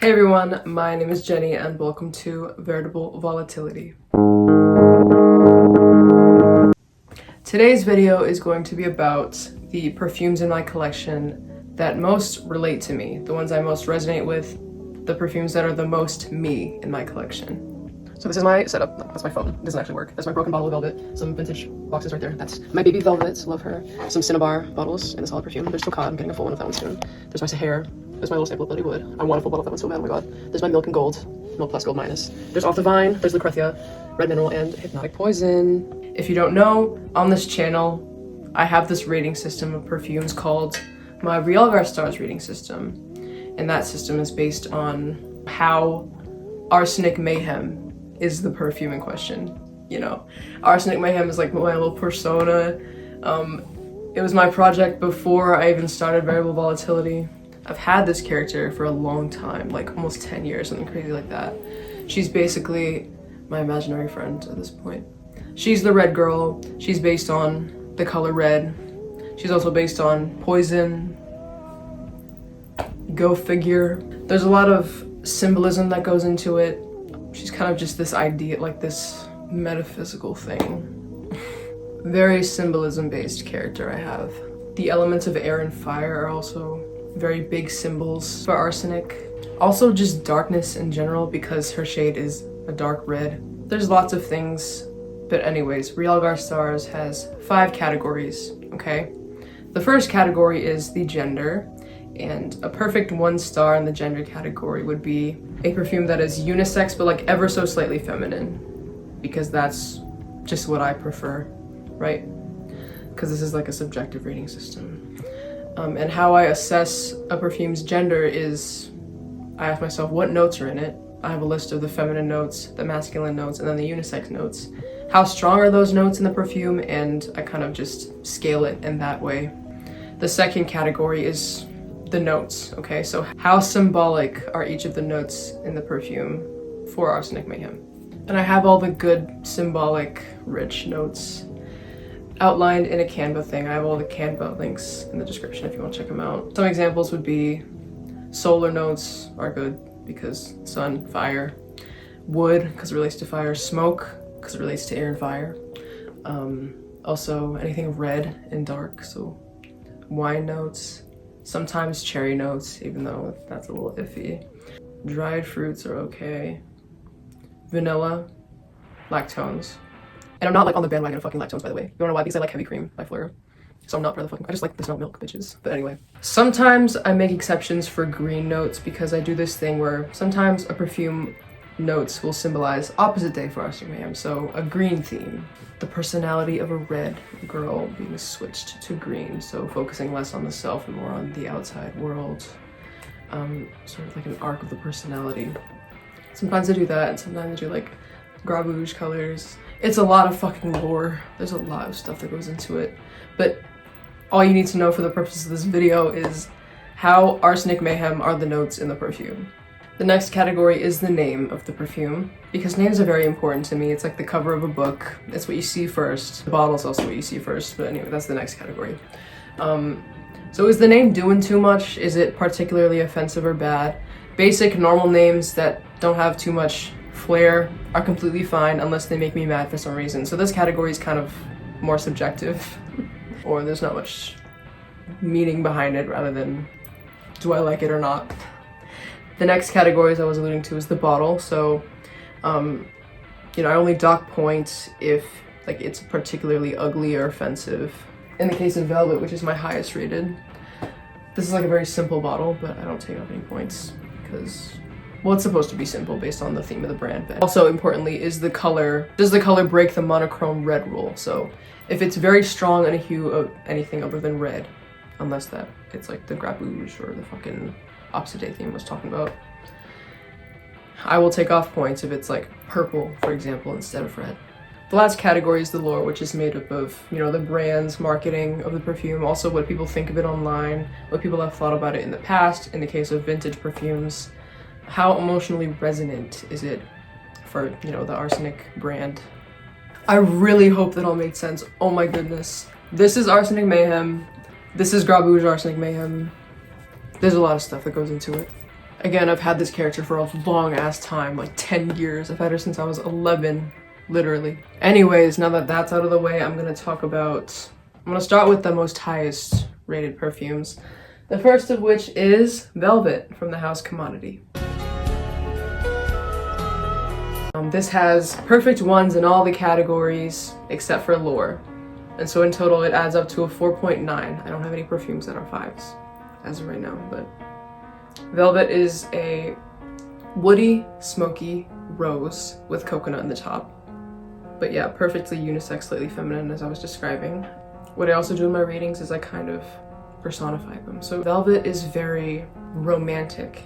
Hey everyone, my name is Jenny and welcome to Veritable Volatility. Today's video is going to be about the perfumes in my collection that most relate to me, the ones I most resonate with, the perfumes that are the most me in my collection. So this is my setup. No, that's my phone. It doesn't actually work. That's my broken bottle of velvet. Some vintage boxes right there. That's my baby velvet. Love her. Some cinnabar bottles and a solid perfume. There's tocade. I'm getting a full one of that one soon. There's my sehr. There's my little sample of bloody wood. I want a full bottle of that one so bad. Oh my god. There's my milk and gold. Milk plus gold minus. There's off the vine. There's lucrethia, red mineral, and hypnotic poison. If you don't know, on this channel, I have this rating system of perfumes called my realgar stars rating system. And that system is based on how arsenic mayhem is the perfume in question. You know, arsenic mayhem is like my little persona. It was my project before I even started Variable Volatility. I've had this character for a long time, like almost 10 years, something crazy like that. She's basically my imaginary friend at this point. She's the red girl. She's based on the color red. She's also based on poison. Go figure. There's a lot of symbolism that goes into it. She's kind of just this idea, like this metaphysical thing. Very symbolism-based character I have. The elements of air and fire are also very big symbols for arsenic. Also just darkness in general because her shade is a dark red. There's lots of things, but anyways, realgar stars has 5 categories, okay? The first category is the gender, and a perfect 1 star in the gender category would be a perfume that is unisex but like ever so slightly feminine, because that's just what I prefer, right? Because this is like a subjective rating system. And how I assess a perfume's gender is I ask myself what notes are in it. I have a list of the feminine notes, the masculine notes, and then the unisex notes. How strong are those notes in the perfume? And I kind of just scale it in that way. The second category is the notes, okay? So how symbolic are each of the notes in the perfume for arsenic mayhem? And I have all the good symbolic rich notes outlined in a Canva thing. I have all the Canva links in the description if you want to check them out. Some examples would be solar notes are good because sun, fire, wood because it relates to fire, smoke because it relates to air and fire. Also anything red and dark, so wine notes. Sometimes cherry notes, even though that's a little iffy. Dried fruits are okay. Vanilla, lactones. And I'm not like on the bandwagon of fucking lactones, by the way. You wanna know why? Because I like heavy cream by Fleur. So I'm not for the fucking, I just like the smell of milk, bitches. But anyway. Sometimes I make exceptions for green notes because I do this thing where sometimes a perfume notes will symbolize opposite day for arsenic mayhem. So a green theme. The personality of a red girl being switched to green, so focusing less on the self and more on the outside world. Sort of like an arc of the personality. Sometimes I do that, and sometimes I do like gravage colors. It's a lot of fucking lore. There's a lot of stuff that goes into it. But all you need to know for the purposes of this video is how arsenic mayhem are the notes in the perfume. The next category is the name of the perfume, because names are very important to me. It's like the cover of a book. It's what you see first. The bottle's also what you see first, but anyway, that's the next category. So is the name doing too much? Is it particularly offensive or bad? Basic, normal names that don't have too much flair are completely fine unless they make me mad for some reason. So this category is kind of more subjective, or there's not much meaning behind it rather than do I like it or not. The next category, as I was alluding to, is the bottle. So, you know, I only dock points if like it's particularly ugly or offensive. In the case of Velvet, which is my highest rated, this is like a very simple bottle, but I don't take off any points because, well, it's supposed to be simple based on the theme of the brand. But also importantly is the color. Does the color break the monochrome red rule? So if it's very strong in a hue of anything other than red, unless that it's like the gravage or the fucking opposite day theme was talking about, I will take off points if it's like purple, for example, instead of red. The last category is the lore, which is made up of, you know, the brand's marketing of the perfume, also what people think of it online, what people have thought about it in the past. In the case of vintage perfumes, how emotionally resonant is it for, you know, the arsenic brand? I really hope that all made sense. Oh my goodness. This is arsenic mayhem. This is gravage arsenic mayhem. There's a lot of stuff that goes into it. Again, I've had this character for a long ass time, like 10 years. I've had her since I was 11, literally. Anyways, now that that's out of the way, I'm gonna start with the most highest rated perfumes. The first of which is Velvet from the house Commodity. This has perfect ones in all the categories except for Lore. And so in total it adds up to a 4.9. I don't have any perfumes that are 5s as of right now, but Velvet is a woody, smoky rose with coconut in the top. But yeah, perfectly unisex, slightly feminine as I was describing. What I also do in my readings is I kind of personify them. So Velvet is very romantic.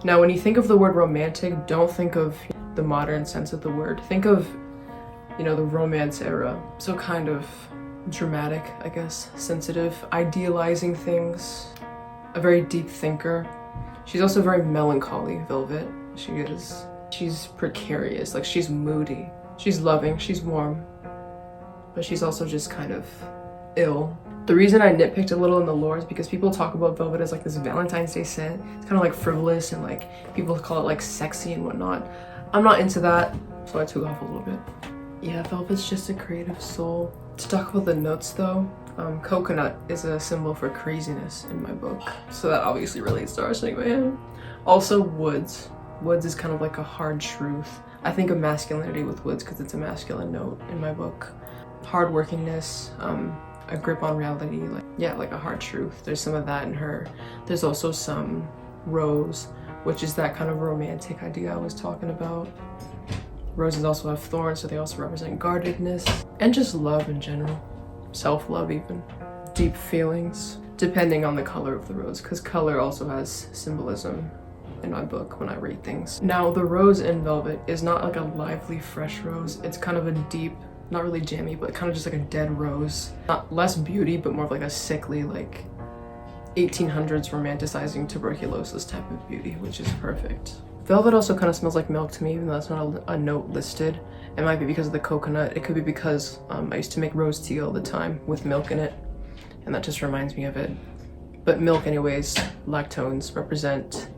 Now when you think of the word romantic, don't think of the modern sense of the word. Think of, you know, the Romance era. So kind of dramatic, I guess, sensitive, idealizing things, a very deep thinker. She's also very melancholy, Velvet. She's precarious, like she's moody. She's loving, she's warm, but she's also just kind of ill. The reason I nitpicked a little in the lore is because people talk about Velvet as like this Valentine's Day scent. It's kind of like frivolous and like people call it like sexy and whatnot. I'm not into that, so I took off a little bit. Yeah, Velvet's just a creative soul. To talk about the notes though, coconut is a symbol for craziness in my book, so that obviously relates to Arsenic Man. Also woods. Woods is kind of like a hard truth. I think of masculinity with woods because it's a masculine note in my book. Hardworkingness, a grip on reality, like a hard truth. There's some of that in her. There's also some rose, which is that kind of romantic idea I was talking about. Roses also have thorns, so they also represent guardedness and just love in general. Self-love even. Deep feelings, depending on the color of the rose, because color also has symbolism in my book when I read things. Now, the rose in Velvet is not like a lively, fresh rose. It's kind of a deep, not really jammy, but kind of just like a dead rose. Not less beauty, but more of like a sickly, like 1800s romanticizing tuberculosis type of beauty, which is perfect. Velvet also kind of smells like milk to me, even though that's not a note listed. It might be because of the coconut. It could be because I used to make rose tea all the time with milk in it, and that just reminds me of it. But milk anyways, lactones represent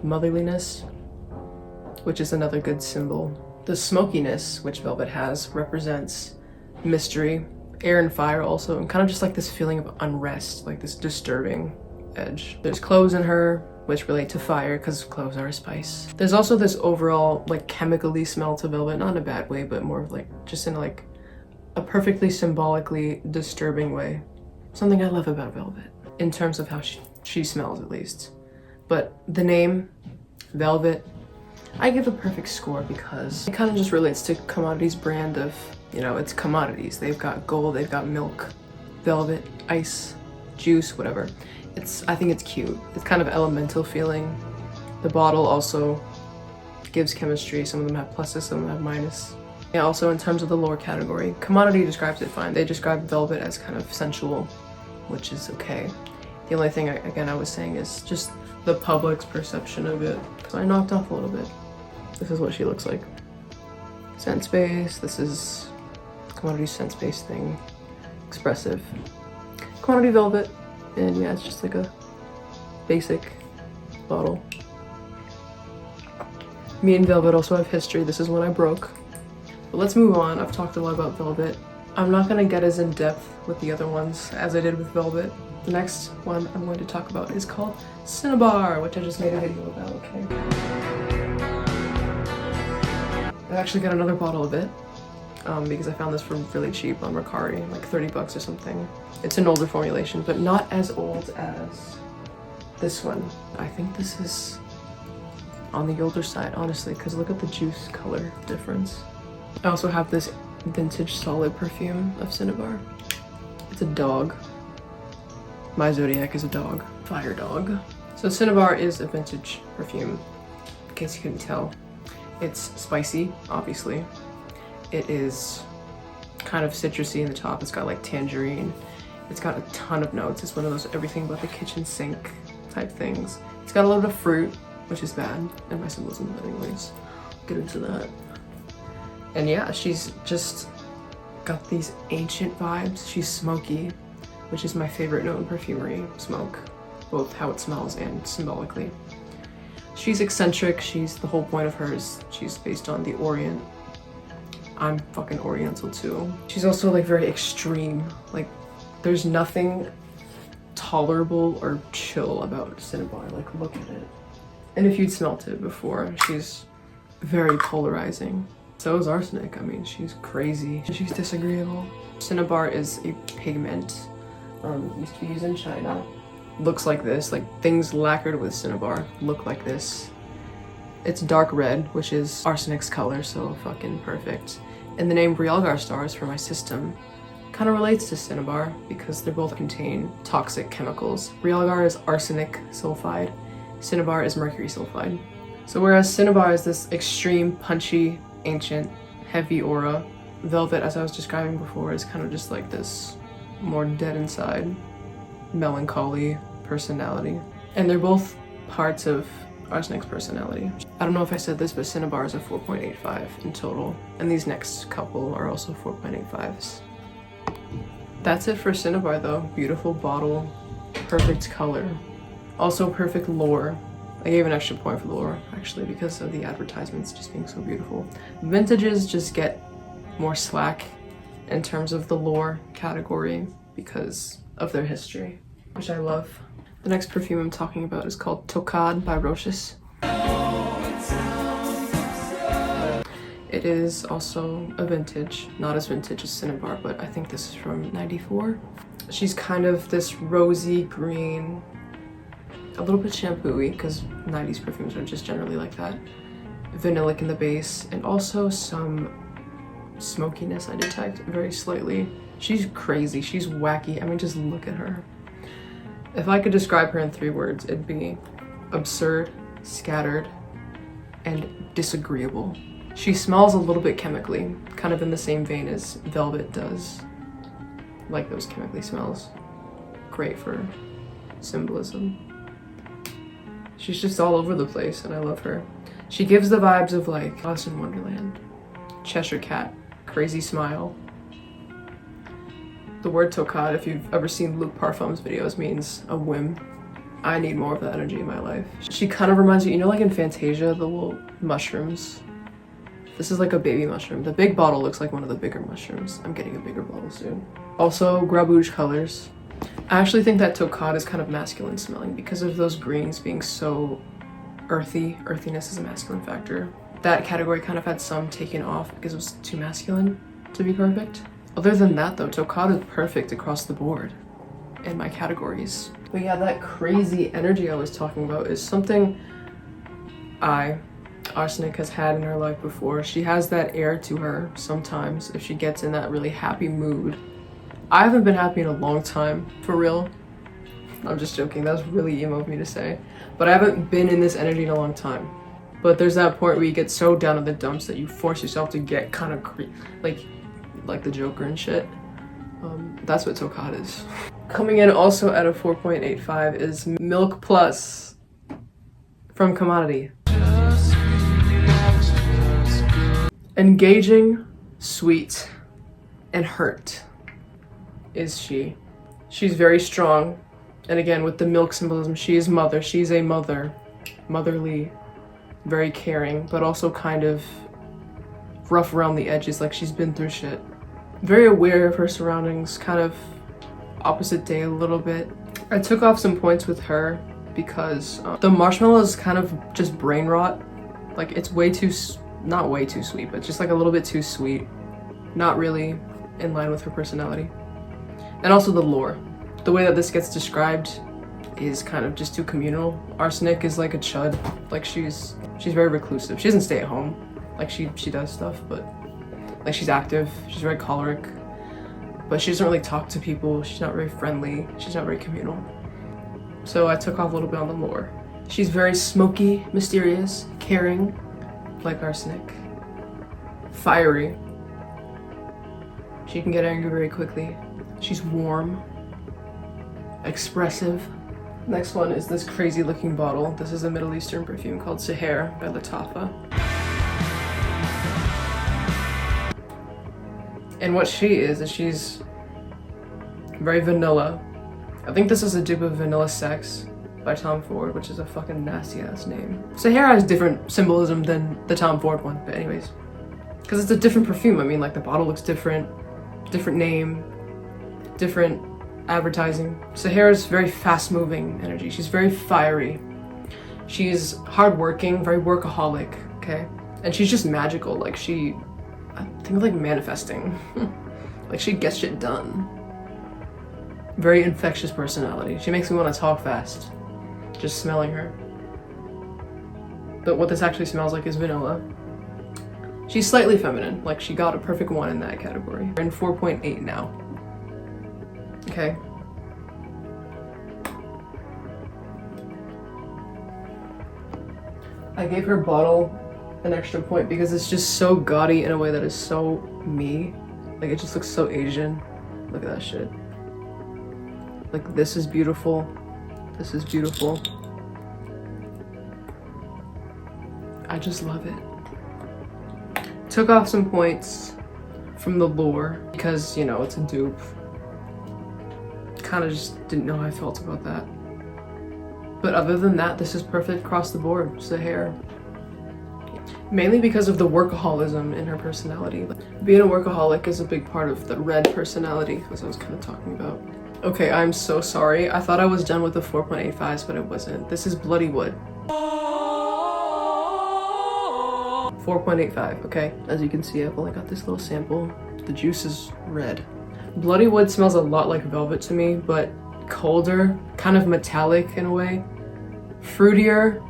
motherliness, which is another good symbol. The smokiness, which Velvet has, represents mystery, air and fire also, and kind of just like this feeling of unrest, like this disturbing edge. There's cloves in her, which relate to fire because cloves are a spice. There's also this overall like chemically smell to Velvet, not in a bad way, but more of like just in like a perfectly symbolically disturbing way. Something I love about Velvet, in terms of how she smells at least. But the name, Velvet, I give a perfect score because it kind of just relates to Commodity's brand of, you know, it's commodities. They've got gold, they've got milk, velvet, ice, juice, whatever. I think it's cute. It's kind of elemental feeling. The bottle also gives chemistry. Some of them have pluses, some of them have minus. Yeah, also in terms of the lore category, Commodity describes it fine. They describe Velvet as kind of sensual, which is okay. The only thing, I was saying is just the public's perception of it. So I knocked off a little bit. This is what she looks like. Scent space, this is Commodity scent space thing. Expressive. Commodity Velvet. And yeah, it's just like a basic bottle. Me and Velvet also have history. This is when I broke. But let's move on. I've talked a lot about Velvet. I'm not gonna get as in depth with the other ones as I did with Velvet. The next one I'm going to talk about is called Cinnabar, which I just made a video about, okay? I actually got another bottle of it because I found this for really cheap on Mercari, like 30 bucks or something. It's an older formulation, but not as old as this one. I think this is on the older side, honestly, because look at the juice color difference. I also have this vintage solid perfume of Cinnabar. It's a dog. My zodiac is a dog. Fire dog. So Cinnabar is a vintage perfume, in case you couldn't tell. It's spicy, obviously. It is kind of citrusy in the top. It's got like tangerine. It's got a ton of notes. It's one of those everything but the kitchen sink type things. It's got a little bit of fruit, which is bad in my symbolism, but anyways, I'll get into that. And yeah, she's just got these ancient vibes. She's smoky, which is my favorite note in perfumery, smoke, both how it smells and symbolically. She's eccentric. The whole point of her is she's based on the Orient. I'm fucking Oriental too. She's also like very extreme. Like there's nothing tolerable or chill about cinnabar. Like look at it. And if you'd smelt it before, she's very polarizing. So is arsenic. I mean, she's crazy. She's disagreeable. Cinnabar is a pigment. Used to be used in China. Looks like this. Like things lacquered with cinnabar look like this. It's dark red, which is arsenic's color, so fucking perfect. And the name realgar stars for my system kind of relates to cinnabar because they both contain toxic chemicals. Realgar is arsenic sulfide. Cinnabar is mercury sulfide. So whereas cinnabar is this extreme, punchy, ancient, heavy aura, velvet, as I was describing before, is kind of just like this more dead inside, melancholy personality. And they're both parts of arsenic's personality. I don't know if I said this, but cinnabar is a 4.85 in total. And these next couple are also 4.85s. That's it for cinnabar though. Beautiful bottle, perfect color. Also perfect lore. I gave an extra point for the lore actually because of the advertisements just being so beautiful. Vintages just get more slack in terms of the lore category because of their history, which I love. The next perfume I'm talking about is called Tocade by Rochas. It is also a vintage, not as vintage as cinnabar, but I think this is from 94. She's kind of this rosy green, a little bit shampoo-y because 90s perfumes are just generally like that. Vanillic in the base, and also some smokiness I detect very slightly. She's crazy, she's wacky. I mean, just look at her. If I could describe her in 3 words, it'd be absurd, scattered, and disagreeable. She smells a little bit chemically, kind of in the same vein as velvet does. Like those chemically smells. Great for symbolism. She's just all over the place and I love her. She gives the vibes of like Alice in Wonderland, Cheshire Cat, crazy smile. The word tocade, if you've ever seen Luc Parfum's videos, means a whim. I need more of that energy in my life. She kind of reminds you know like in Fantasia, the little mushrooms? This is like a baby mushroom. The big bottle looks like one of the bigger mushrooms. I'm getting a bigger bottle soon. Also, Grabouche colors. I actually think that tocade is kind of masculine smelling because of those greens being so earthy. Earthiness is a masculine factor. That category kind of had some taken off because it was too masculine to be perfect. Other than that though, tocade is perfect across the board in my categories. But yeah, that crazy energy I was talking about is something arsenic has had in her life before. She has that air to her sometimes if she gets in that really happy mood. I haven't been happy in a long time, for real. I'm just joking, that was really emo of me to say. But I haven't been in this energy in a long time. But there's that point where you get so down in the dumps that you force yourself to get kind of like the Joker and shit. That's what tocade is. Coming in also at a 4.85 is Milk Plus from Commodity. Engaging, sweet, and hurt is she. She's very strong. And again, with the milk symbolism, she is mother. She's a mother. Motherly, very caring, but also kind of rough around the edges, like she's been through shit. Very aware of her surroundings, kind of opposite day a little bit. I took off some points with her because the marshmallow is kind of just brain rot. Like it's way too, not way too sweet, but just like a little bit too sweet. Not really in line with her personality. And also the lore. The way that this gets described is kind of just too communal. Arsenic is like a chud. Like she's very reclusive. She doesn't stay at home. Like she does stuff, but like she's active. She's very choleric, but she doesn't really talk to people. She's not very friendly. She's not very communal. So I took off a little bit on the lore. She's very smoky, mysterious, caring, like arsenic. Fiery. She can get angry very quickly. She's warm, expressive. Next one is this crazy looking bottle. This is a Middle Eastern perfume called Sehr by Lattafa. And what she is she's very vanilla. I think this is a dupe of Vanilla Sex. by Tom Ford, which is a fucking nasty ass name. Sehr has different symbolism than the Tom Ford one, but anyways. Because it's a different perfume. I mean, like the bottle looks different, different name, different advertising. Sehr is very fast moving energy. She's very fiery. She's hardworking, very workaholic, okay? And she's just magical. Like I think like manifesting. Like she gets shit done. Very infectious personality. She makes me want to talk fast, just smelling her. But what this actually smells like is vanilla. She's slightly feminine, like she got a perfect 1 in that category. We're in 4.8 now. Okay. I gave her bottle an extra point because it's just so gaudy in a way that is so me. Like it just looks so Asian. Look at that shit. Like this is beautiful. This is beautiful. I just love it. Took off some points from the lure because, you know, it's a dupe. Kind of just didn't know how I felt about that. But other than that, this is perfect across the board. Sehr. Mainly because of the workaholism in her personality. Being a workaholic is a big part of the red personality, as I was kind of talking about. Okay, I'm so sorry. I thought I was done with the 4.85s, but it wasn't. This is Bloody Wood. 4.85, okay? As you can see, I've only got this little sample. The juice is red. Bloody Wood smells a lot like velvet to me, but colder, kind of metallic in a way. Fruitier.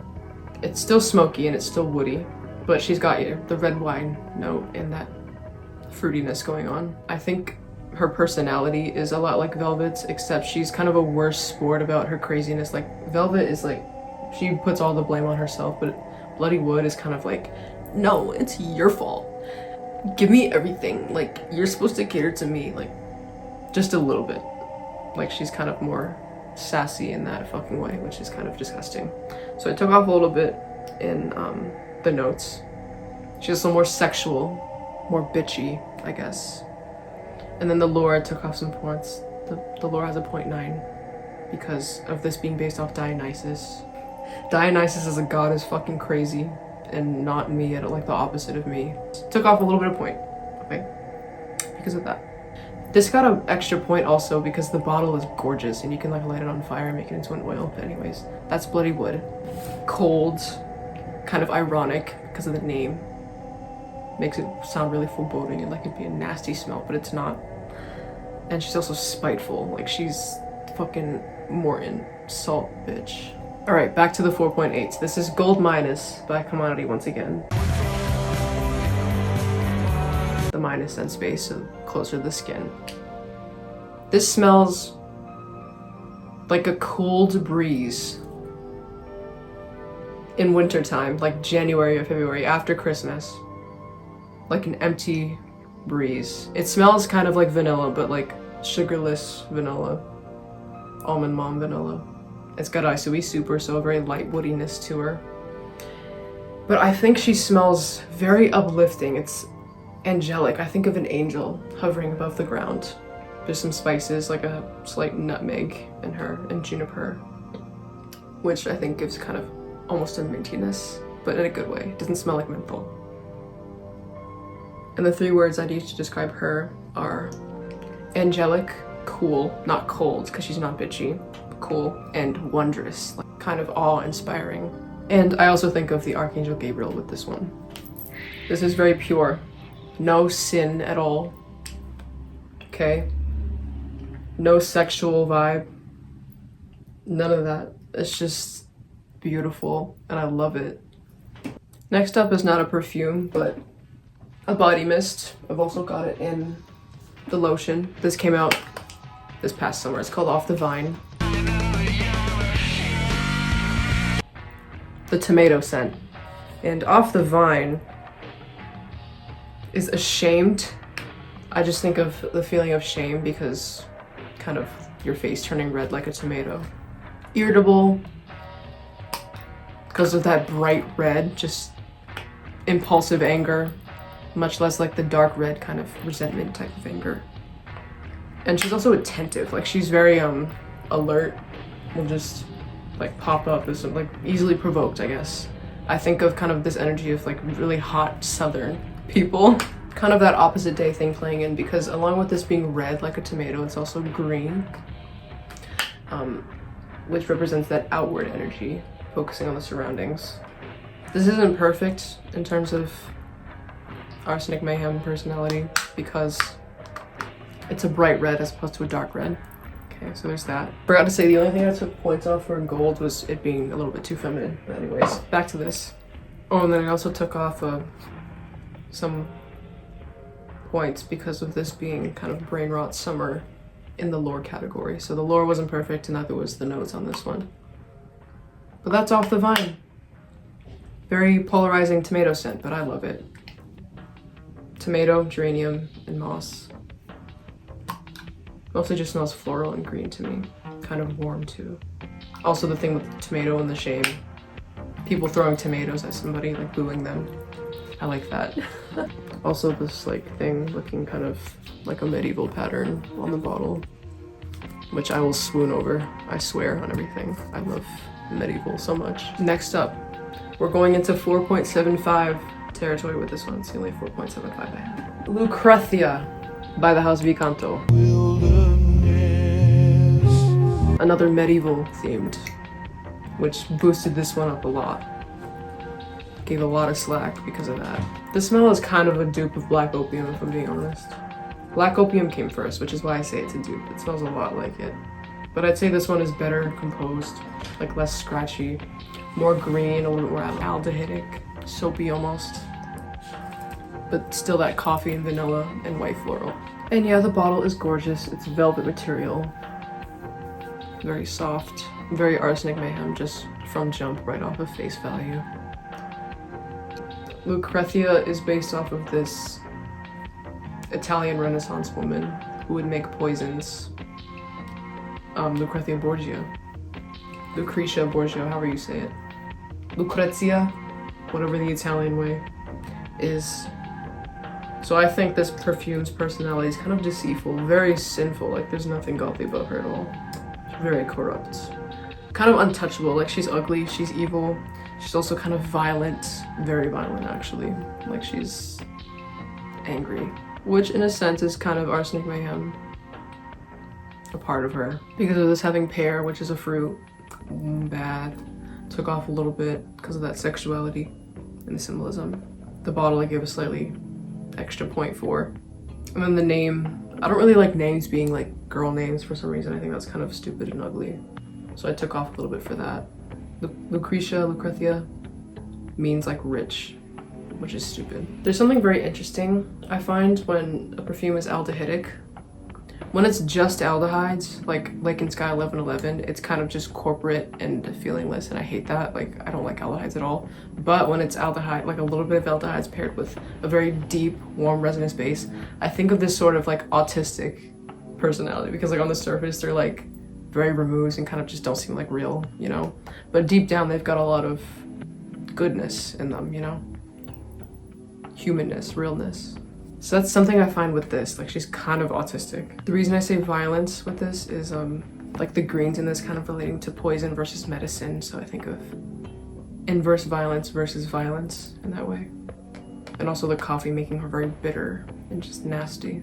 It's still smoky and it's still woody, but she's got the red wine note and that fruitiness going on. I think her personality is a lot like Velvet's, except she's kind of a worse sport about her craziness. Like Velvet is like, she puts all the blame on herself, but Bloody Wood is kind of like, no, it's your fault. Give me everything. Like, you're supposed to cater to me. Like, just a little bit. Like, she's kind of more sassy in that fucking way, which is kind of disgusting. So I took off a little bit in the notes. She's a little more sexual, more bitchy, I guess. And then the lure, I took off some points. The lure has a 0.9 because of this being based off Dionysus. Dionysus as a god is fucking crazy and not me, at like the opposite of me. Took off a little bit of point, okay, because of that. This got an extra point also because the bottle is gorgeous and you can like light it on fire and make it into an oil. But anyways, that's Bloody Wood. Cold, kind of ironic because of the name. Makes it sound really foreboding and like it'd be a nasty smell, but it's not. And she's also spiteful. Like she's fucking Morton, salt bitch. All right, back to the 4.8s. This is Gold Minus by Commodity once again. The minus and space, so closer to the skin. This smells like a cold breeze in wintertime, like January or February, after Christmas. Like an empty breeze. It smells kind of like vanilla, but like sugarless vanilla. Almond Mom vanilla. It's got Isui Super, so a very light woodiness to her. But I think she smells very uplifting. It's angelic. I think of an angel hovering above the ground. There's some spices, like a slight nutmeg in her, and juniper, which I think gives kind of almost a mintiness, but in a good way. It doesn't smell like menthol. And the 3 words I'd use to describe her are angelic, cool, not cold, because she's not bitchy, cool, and wondrous, like kind of awe-inspiring. And I also think of the Archangel Gabriel with this one. This is very pure. No sin at all. Okay? No sexual vibe. None of that. It's just beautiful, and I love it. Next up is not a perfume, but a body mist. I've also got it in the lotion. This came out this past summer. It's called Off the Vine. The tomato scent. And Off the Vine is ashamed. I just think of the feeling of shame because kind of your face turning red like a tomato. Irritable because of that bright red, just impulsive anger, much less like the dark red kind of resentment type of anger. And she's also attentive, like she's very alert and just like pop up as like easily provoked, I guess. I think of kind of this energy of like really hot southern people. Kind of that opposite day thing playing in, because along with this being red like a tomato, it's also green, which represents that outward energy, focusing on the surroundings. This isn't perfect in terms of Arsenic Mayhem personality because it's a bright red as opposed to a dark red. Okay, so there's that. Forgot to say the only thing I took points off for gold was it being a little bit too feminine. But anyways, back to this. Oh, and then I also took off some points because of this being kind of brain rot summer in the lore category. So the lore wasn't perfect and neither was the notes on this one. But that's off the vine. Very polarizing tomato scent, but I love it. Tomato, geranium, and moss. Mostly just smells floral and green to me. Kind of warm too. Also the thing with the tomato and the shame. People throwing tomatoes at somebody, like booing them. I like that. Also this like thing looking kind of like a medieval pattern on the bottle, which I will swoon over, I swear on everything. I love medieval so much. Next up, we're going into 4.75 territory with this one. It's the only 4.75 I have. Lucrethia by the house of Canto. Another medieval themed, which boosted this one up a lot. Gave a lot of slack because of that. The smell is kind of a dupe of Black Opium, if I'm being honest. Black Opium came first, which is why I say it's a dupe. It smells a lot like it. But I'd say this one is better composed, like less scratchy, more green, a little bit more aldehydic, soapy almost. But still that coffee and vanilla and white floral. And yeah, the bottle is gorgeous. It's velvet material. Very soft, very Arsenic Mayhem, just from jump, right off of face value. Lucrethia is based off of this Italian Renaissance woman who would make poisons. Lucrethia Borgia. Lucretia Borgia, however you say it. Lucrezia, whatever the Italian way is. So I think this Perfume's personality is kind of deceitful, very sinful, like there's nothing godly about her at all. She's very corrupt. Kind of untouchable, like she's ugly, she's evil. She's also kind of violent, very violent actually. Like she's angry, which in a sense is kind of Arsenic Mayhem, a part of her. Because of this having pear, which is a fruit, bad. Took off a little bit because of that sexuality and the symbolism. The bottle I gave a slightly extra point for. And then the name, I don't really like names being like girl names for some reason. I think that's kind of stupid and ugly. So I took off a little bit for that. Lucrethia means like rich, which is stupid. There's something very interesting I find when a perfume is aldehydic. When it's just aldehydes, like Lake and Sky 1111, it's kind of just corporate and feelingless, and I hate that. Like, I don't like aldehydes at all. But when it's aldehyde, like a little bit of aldehydes paired with a very deep, warm resonance base, I think of this sort of like autistic personality, because like on the surface, they're like very removed and kind of just don't seem like real, you know? But deep down, they've got a lot of goodness in them, you know? Humanness, realness. So that's something I find with this, like she's kind of autistic. The reason I say violence with this is like the greens in this kind of relating to poison versus medicine. So I think of inverse violence versus violence in that way. And also the coffee making her very bitter and just nasty.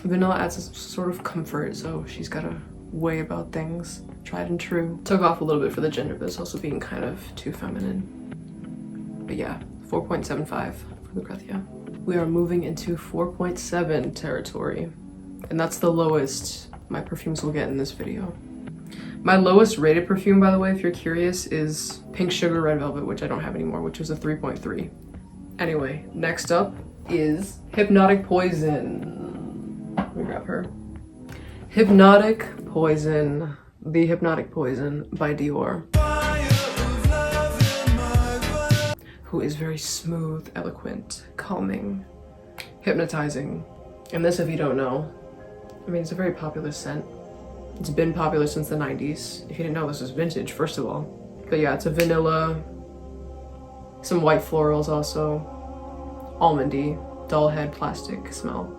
Vanilla adds a sort of comfort, so she's got a way about things, tried and true. Took off a little bit for the gender, but it's also being kind of too feminine. But yeah, 4.75 for Lucrethia. We are moving into 4.7 territory, and that's the lowest my perfumes will get in this video. My lowest rated perfume, by the way, if you're curious, is Pink Sugar Red Velvet, which I don't have anymore, which was a 3.3. Anyway, next up is Hypnotic Poison. Let me grab her. Hypnotic Poison, The Hypnotic Poison by Dior. Who is very smooth, eloquent, calming, hypnotizing. And this, if you don't know, I mean, it's a very popular scent. It's been popular since the 90s. If you didn't know, this was vintage, first of all. But yeah, it's a vanilla, some white florals also, almondy, doll head plastic smell.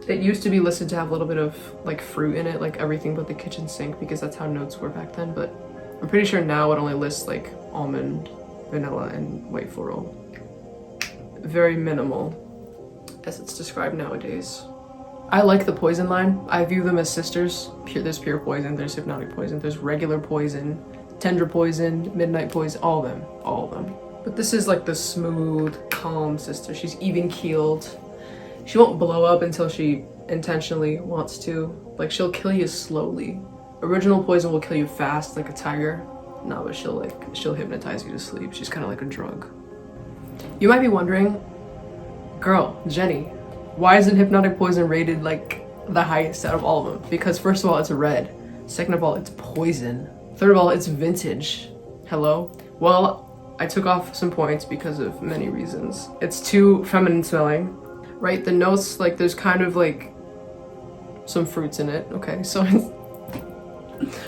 It used to be listed to have a little bit of like fruit in it, like everything but the kitchen sink, because that's how notes were back then, but I'm pretty sure now it only lists like almond, vanilla, and white floral. Very minimal, as it's described nowadays. I like the poison line. I view them as sisters. There's pure poison, there's hypnotic poison, there's regular poison, tender poison, midnight poison, all of them. But this is like the smooth, calm sister. She's even keeled. She won't blow up until she intentionally wants to. Like, she'll kill you slowly. Original poison will kill you fast, like a tiger. No, but she'll hypnotize you to sleep. She's kind of like a drug. You might be wondering, girl, Jenny, why isn't hypnotic poison rated like the highest out of all of them? Because first of all, it's a red. Second of all, it's poison. Third of all, it's vintage. Hello? Well, I took off some points because of many reasons. It's too feminine smelling, right? The notes, like, there's kind of like some fruits in it. Okay, so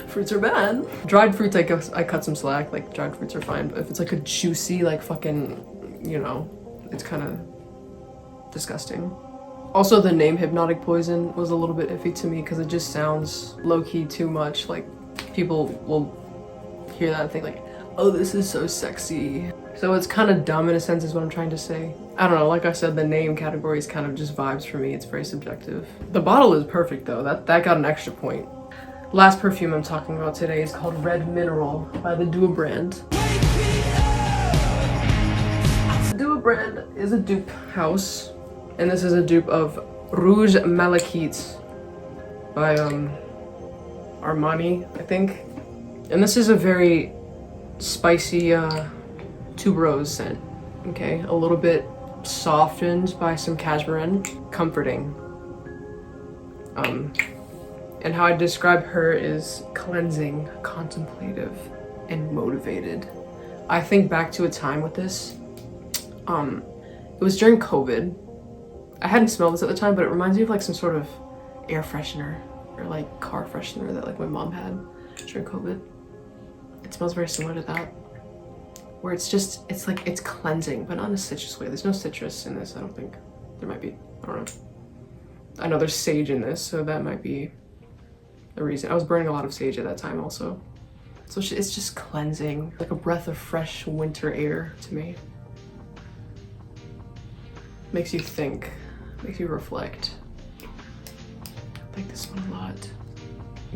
fruits are bad. Dried fruits, I guess I cut some slack. Like, dried fruits are fine, but if it's like a juicy, like fucking, you know, it's kind of disgusting. Also, the name hypnotic poison was a little bit iffy to me because it just sounds low-key too much. Like, people will hear that and think like, oh, this is so sexy. So it's kind of dumb in a sense is what I'm trying to say. I don't know, like I said, the name category is kind of just vibes for me. It's very subjective. The bottle is perfect though. That got an extra point. Last perfume I'm talking about today is called Red Mineral by the Dior brand. The Dior brand is a dupe house, and this is a dupe of Rouge Malachite by Armani, I think. And this is a very spicy tuberose scent, okay? A little bit softened by some cashmere, comforting. And how I describe her is cleansing, contemplative, and motivated. I think back to a time with this. It was during COVID. I hadn't smelled this at the time, but it reminds me of like some sort of air freshener or like car freshener that like my mom had during COVID. It smells very similar to that, where it's like it's cleansing, but not in a citrus way. There's no citrus in this, I don't think. There might be, I don't know. I know there's sage in this, so that might be the reason. I was burning a lot of sage at that time also. So it's just cleansing, like a breath of fresh winter air to me. Makes you think, makes you reflect. I like this one a lot.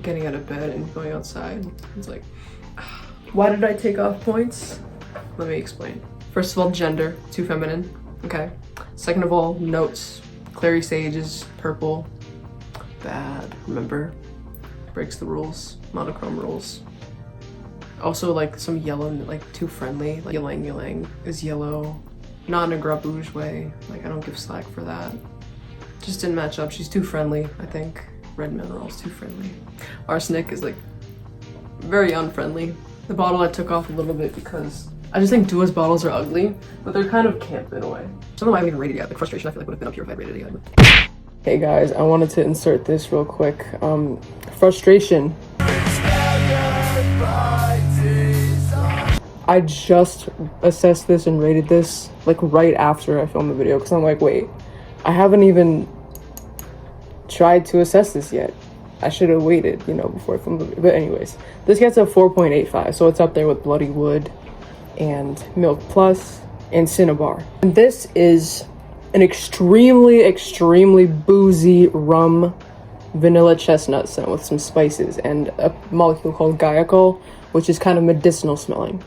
Getting out of bed and going outside, it's like, why did I take off points? Let me explain. First of all, gender, too feminine, okay? Second of all, notes, clary sage is purple, bad, remember? Breaks the rules, monochrome rules. Also like some yellow, like too friendly, like ylang ylang is yellow, not in a gras bouge way, like I don't give slack for that. Just didn't match up, she's too friendly, I think. Red Mineral is too friendly. Arsenic is like very unfriendly. The bottle I took off a little bit because I just think Dua's bottles are ugly, but they're kind of camp in a way. I don't know why I haven't even rated it yet. Like Frustration I feel like would have been up here if I rated it yet. Hey guys, I wanted to insert this real quick. Frustration. I just assessed this and rated this like right after I filmed the video because I'm like, wait, I haven't even tried to assess this yet. I should have waited, you know, before I filmed the video. But anyways, this gets a 4.85, so it's up there with Bloody Wood and Milk Plus and Cinnabar. And this is an extremely boozy rum vanilla chestnut scent with some spices and a molecule called guaiacol, which is kind of medicinal smelling.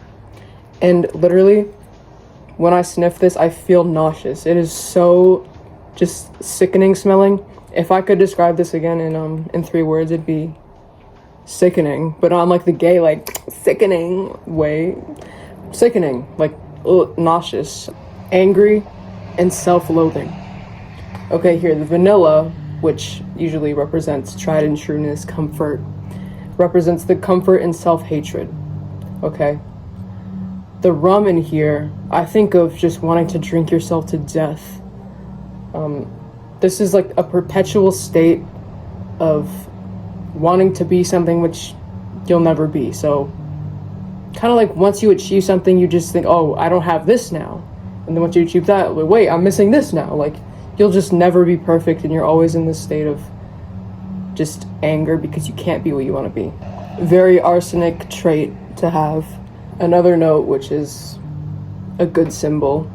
And literally, when I sniff this, I feel nauseous. It is so just sickening smelling. If I could describe this again in 3 words, it'd be sickening, but not like the gay, like, sickening way. Sickening, like, nauseous, angry, and self-loathing. Okay, here, the vanilla, which usually represents tried and trueness, comfort, represents the comfort and self-hatred, okay? The rum in here, I think of just wanting to drink yourself to death. This is like a perpetual state of wanting to be something which you'll never be. So kind of like once you achieve something, you just think, oh, I don't have this now. And then once you achieve that, like, wait, I'm missing this now. Like, you'll just never be perfect, and you're always in this state of just anger because you can't be what you want to be. Very arsenic trait to have. Another note, which is a good symbol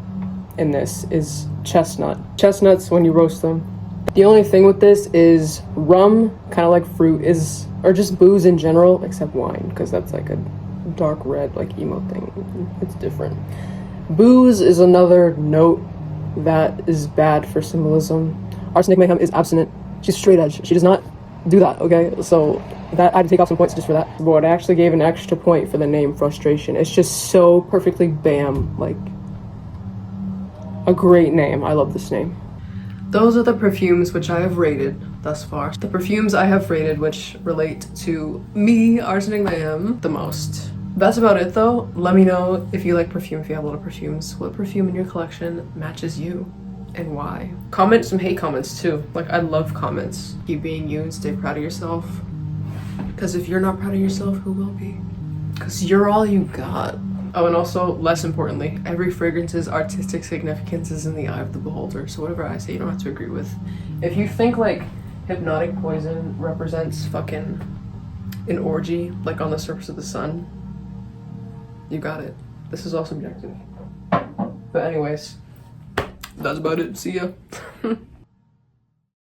in this, is chestnut. Chestnuts, when you roast them. The only thing with this is rum, kind of like fruit, is, or just booze in general, except wine, because that's like a dark red, like emo thing. It's different. Booze is another note that is bad for symbolism. Arsenic Mayhem is abstinent. She's straight edge. She does not do that, okay? So that I had to take off some points just for that. But I actually gave an extra point for the name Frustration. It's just so perfectly bam, like a great name. I love this name. Those are the perfumes which I have rated thus far. The perfumes I have rated which relate to me, Arsenic Mayhem, the most. That's about it though. Let me know if you like perfume, if you have a lot of perfumes. What perfume in your collection matches you and why? Comment some hate comments too. Like, I love comments. Keep being you and stay proud of yourself. Because if you're not proud of yourself, who will be? Because you're all you got. Oh, and also, less importantly, every fragrance's artistic significance is in the eye of the beholder. So whatever I say, you don't have to agree with. If you think like Hypnotic Poison represents fucking an orgy, like on the surface of the sun, you got it. This is all subjective. But anyways, that's about it. See ya.